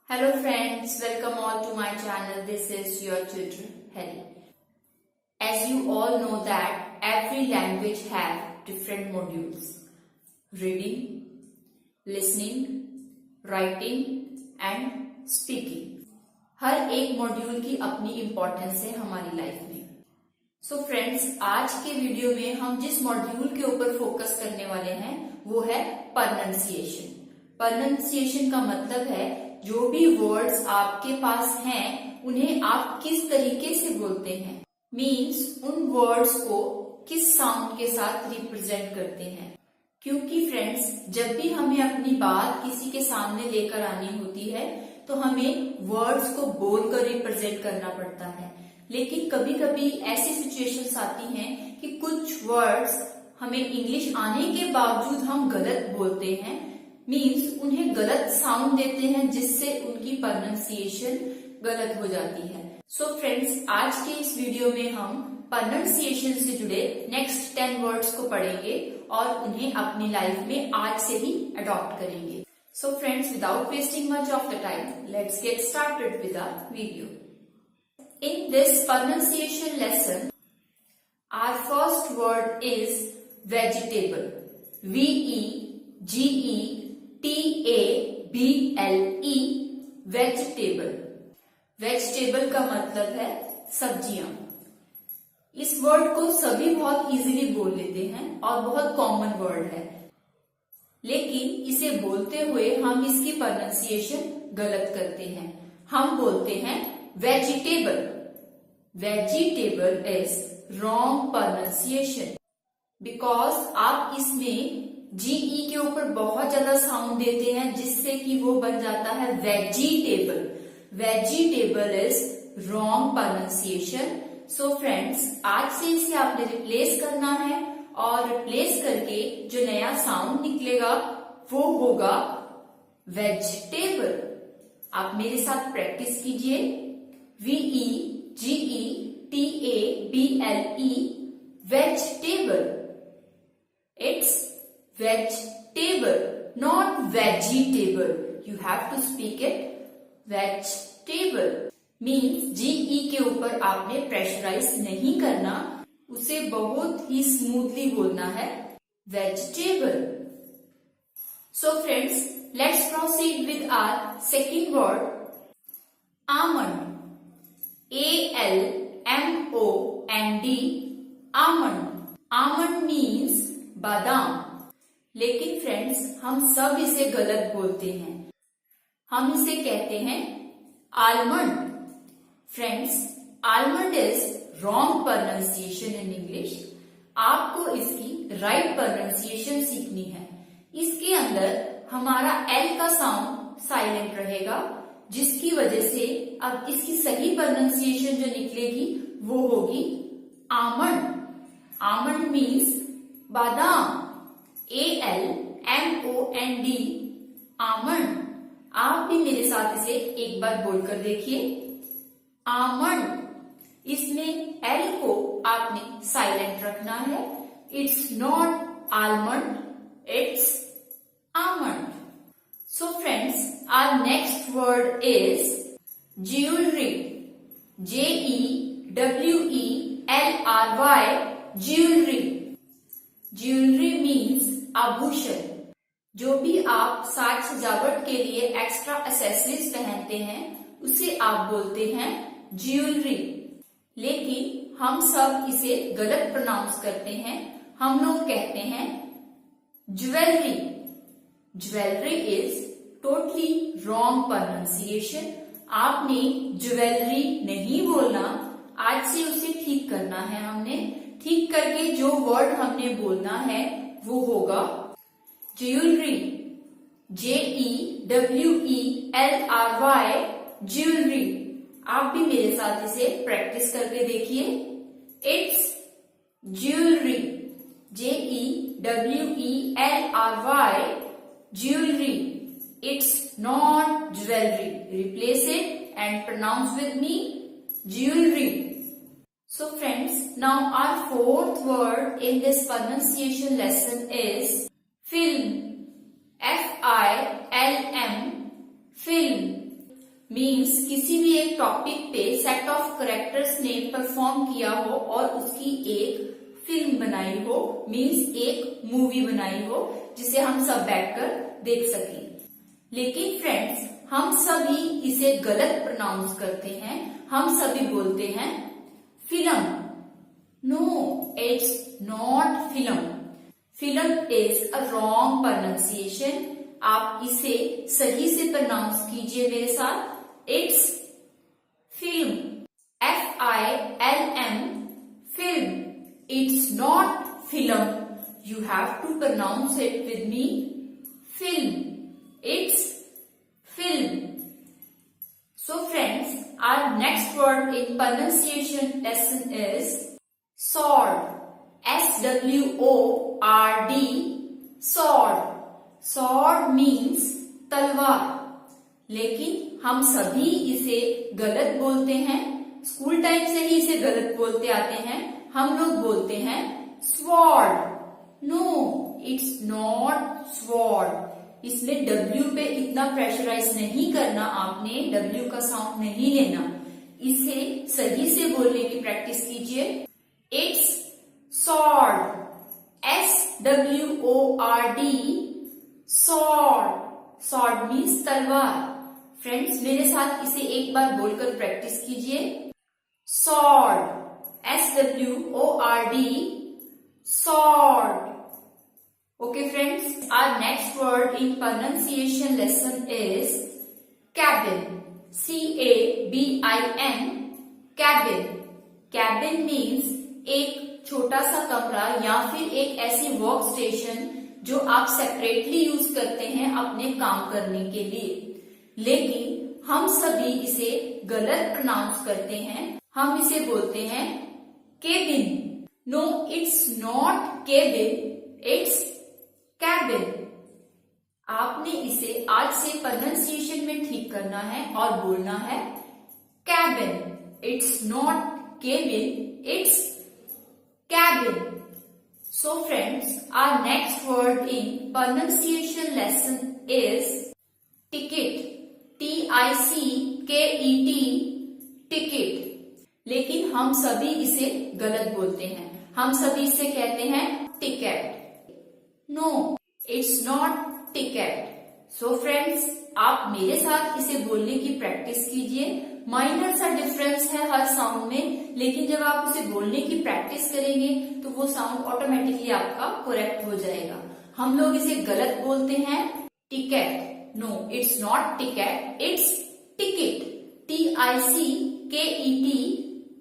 Hello friends, welcome all to my channel. This is your tutor Harry. As you all know that every language have different modules. Reading, listening, writing and speaking. हर एक module की अपनी importance है हमारी life में. So friends, आज के video में हम जिस मॉड्यूल के ऊपर फोकस करने वाले हैं वो है प्रोनाउंसिएशन. प्रोनाउंसिएशन का मतलब है जो भी वर्ड्स आपके पास हैं उन्हें आप किस तरीके से बोलते हैं. मीन्स उन वर्ड्स को किस साउंड के साथ रिप्रेजेंट करते हैं. क्योंकि फ्रेंड्स, जब भी हमें अपनी बात किसी के सामने लेकर आनी होती है तो हमें वर्ड्स को बोलकर रिप्रेजेंट करना पड़ता है. लेकिन कभी कभी ऐसी सिचुएशंस आती हैं कि कुछ वर्ड्स हमें इंग्लिश आने के बावजूद हम गलत बोलते हैं. मीन्स उन्हें गलत साउंड देते हैं जिससे उनकी प्रोनाउंसिएशन गलत हो जाती है. सो फ्रेंड्स, आज के इस वीडियो में हम प्रोनाउंसिएशन से जुड़े नेक्स्ट 10 वर्ड्स को पढ़ेंगे और उन्हें अपनी लाइफ में आज से ही अडॉप्ट करेंगे. So friends, without wasting much of the time, let's get started with the video. In this pronunciation lesson, our first word is vegetable. V-E-G-E-T-A-B-L-E, vegetable. Vegetable का मतलब है सब्जियां. इस वर्ड को सभी बहुत इजीली बोल लेते हैं और बहुत कॉमन वर्ड है. लेकिन इसे बोलते हुए हम इसकी प्रोनाउंसिएशन गलत करते हैं. हम बोलते हैं vegetable. Vegetable is wrong pronunciation because आप इसमें GE के ऊपर बहुत ज्यादा साउंड देते हैं जिससे कि वो बन जाता है vegetable. Vegetable is wrong pronunciation. So friends, आज से इसे आपने रिप्लेस करना है और रिप्लेस करके जो नया साउंड निकलेगा वो होगा vegetable. आप मेरे साथ प्रैक्टिस कीजिए. V-E-G-E-T-A-B-L-E, vegetable. It's vegetable, not vegetable. You have to speak it vegetable. Means GE के ऊपर आपने प्रेशराइज नहीं करना, उसे बहुत ही स्मूथली बोलना है vegetable. So friends, let's proceed with our second word, almond. A-L-M-O-N-D, almond. Almond means बादाम. लेकिन फ्रेंड्स, हम सब इसे गलत बोलते हैं. हम इसे कहते हैं almond. Friends, almond is wrong pronunciation in English. आपको इसकी राइट प्रोनाउंसिएशन सीखनी है. इसके अंदर हमारा एल का साउंड साइलेंट रहेगा जिसकी वजह से अब इसकी सही प्रोनाउंसिएशन जो निकलेगी वो होगी आमंड. आमंड मीन्स बादाम. A-L-M-O-N-D, almond. आप भी मेरे साथ इसे एक बार बोलकर देखिए. आमंड. इसमें एल को आपने साइलेंट रखना है. It's not almond, it's almond. So friends, our next word is jewelry. J-E-W-E-L-R-Y, jewelry. Jewelry means आभूषण. जो भी आप साज सजावट के लिए एक्स्ट्रा एक्सेसरीज पहनते हैं उसे आप बोलते हैं ज्वेलरी. लेकिन हम सब इसे गलत प्रोनाउंस करते हैं. हम लोग कहते हैं jewellery. Jewellery is totally wrong pronunciation. आपने ज्वेलरी नहीं बोलना. आज से उसे ठीक करना है. हमने ठीक करके जो वर्ड हमने बोलना है वो होगा ज्वेलरी. J-E-W-E-L-R-Y, jewellery. आप भी मेरे साथ इसे प्रैक्टिस करके देखिए. It's jewellery. J-E-W-E-L-R-Y, jewelry. It's not jewelry. Replace it and pronounce with me jewelry. So friends, now our fourth word in this pronunciation lesson is film. F-I-L-M, film. Means किसी भी एक टॉपिक पे set of characters ने perform किया हो और उसकी एक फिल्म बनाई हो, मीन्स एक मूवी बनाई हो जिसे हम सब बैठकर देख सकें। लेकिन फ्रेंड्स, हम सभी इसे गलत प्रोनाउंस करते हैं। हम सभी बोलते हैं film. No, it's not film. Film is a wrong pronunciation. आप इसे सही से प्रोनाउंस कीजिए मेरे साथ। It's film, FILM, film. It's not film. You have to pronounce it with me, film. It's film. So friends, our next word in pronunciation lesson is sword. SWORD, sword. Sword means तलवार। लेकिन हम सभी इसे गलत बोलते हैं। School time से ही इसे गलत बोलते आते हैं। हम लोग बोलते हैं sword. No, it's not sword. इसमें W पे इतना प्रेशराइज नहीं करना, आपने W का साउंड नहीं लेना। इसे सही से बोलने की प्रैक्टिस कीजिए। It's sword, SWORD, sword. sword means तलवार। फ्रेंड्स, मेरे साथ इसे एक बार बोलकर प्रैक्टिस कीजिए। sword, SWORD, sword. Okay friends, our next word in pronunciation lesson is cabin. CABIN, cabin. Cabin means एक छोटा सा कमरा या फिर एक ऐसी वर्क स्टेशन जो आप सेपरेटली यूज करते हैं अपने काम करने के लिए। लेकिन हम सभी इसे गलत प्रोनाउंस करते हैं। हम इसे बोलते हैं cabin. No, it's not cabin, it's cabin. आपने इसे आज से प्रोनाउंसिएशन में ठीक करना है और बोलना है cabin. It's not cabin, it's cabin. So friends, our next word in pronunciation lesson is ticket. TICKET, ticket. लेकिन हम सभी इसे गलत बोलते हैं। हम सभी इसे कहते हैं ticket. No, it's not ticket. So friends, आप मेरे साथ इसे बोलने की प्रैक्टिस कीजिए। माइनर सा डिफरेंस है हर साउंड में, लेकिन जब आप उसे बोलने की प्रैक्टिस करेंगे तो वो साउंड ऑटोमेटिकली आपका करेक्ट हो जाएगा। हम लोग इसे गलत बोलते हैं ticket. No, it's not ticket, it's ticket. TICKET,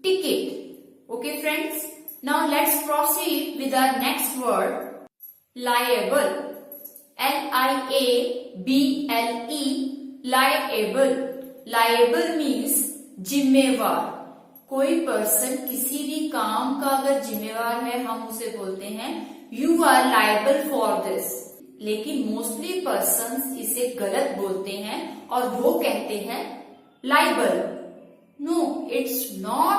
ticket. Okay friends, now let's proceed with our next word, liable. LIABLE, liable. liable means जिम्मेवार। कोई पर्सन किसी भी काम का अगर जिम्मेवार है, हम उसे बोलते हैं you are liable for this. लेकिन मोस्टली पर्सन्स इसे गलत बोलते हैं और वो कहते हैं liable. No, it's not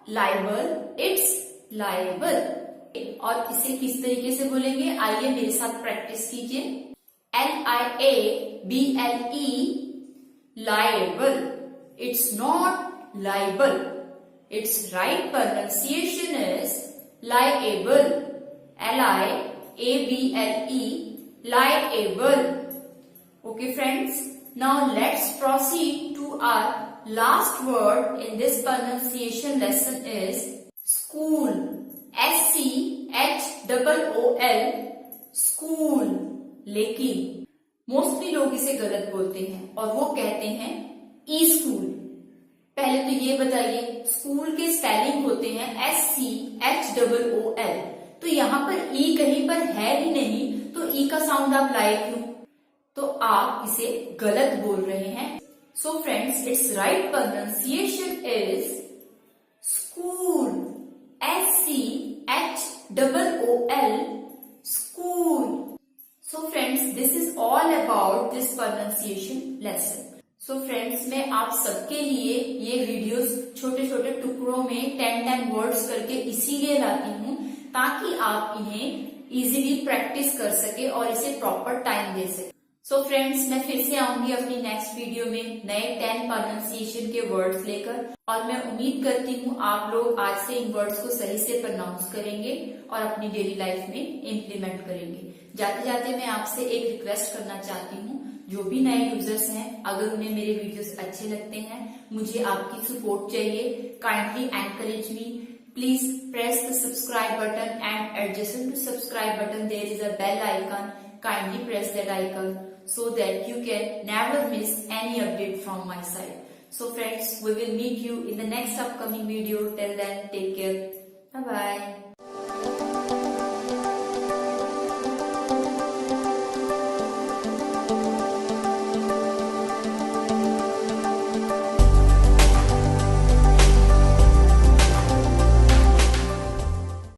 liable, it's liable. और इसे किस तरीके से बोलेंगे, आइए मेरे साथ प्रैक्टिस कीजिए। LIABLE, liable. It's not liable. Its right pronunciation is liable. LIABLE, liable. Okay friends, now let's proceed to our last word in this pronunciation lesson is school. SCHOOL, school. लेकिन मोस्टली लोग इसे गलत बोलते हैं और वो कहते हैं ई स्कूल। पहले तो ये बताइए, स्कूल के स्पेलिंग होते हैं SCHOOL। तो यहाँ पर ई कहीं पर है ही नहीं, तो ई का साउंड आप लाए क्यों? तो आप इसे गलत बोल रहे हैं। So friends, it's right pronunciation is school. SCHOOL, school. So friends, this is all about this pronunciation lesson. So friends, मैं आप सबके लिए ये वीडियोस छोटे छोटे टुकड़ों में 10 वर्ड्स करके इसीलिए लाती हूँ ताकि आप इन्हें इजीली प्रैक्टिस कर सके और इसे प्रॉपर टाइम दे सके। सो फ्रेंड्स, मैं फिर से आऊंगी अपनी नेक्स्ट वीडियो में नए 10 प्रोनाउंसिएशन के वर्ड्स लेकर, और मैं उम्मीद करती हूँ आप लोग आज से इन वर्ड्स को सही से प्रोनाउंस करेंगे और अपनी डेली लाइफ में इम्प्लीमेंट करेंगे। जाते जाते मैं आपसे एक रिक्वेस्ट करना चाहती हूँ, जो भी नए यूजर्स हैं, अगर उन्हें मेरे वीडियोस अच्छे लगते हैं, मुझे आपकी सपोर्ट चाहिए, kindly encourage me. Please press the subscribe button, and adjacent to subscribe button there is a bell icon. Kindly press that icon so that you can never miss any update from my side. So friends, we will meet you in the next upcoming video. Till then, take care. Bye bye.